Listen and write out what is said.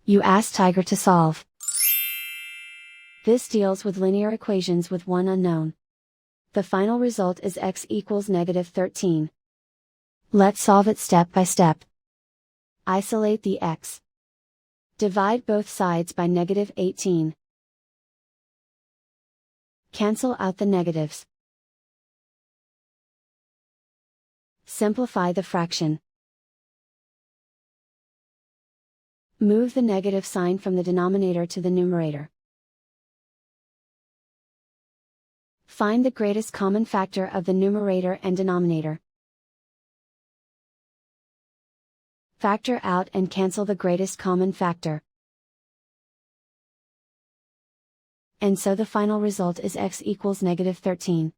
You ask Tiger to solve. This deals with linear equations with one unknown. The final result is x equals -13. Let's solve it step by step. Isolate the x. Divide both sides by -18. Cancel out the negatives. Simplify the fraction. Move the negative sign from the denominator to the numerator. Find the greatest common factor of the numerator and denominator. Factor out and cancel the greatest common factor. And so the final result is x equals -13.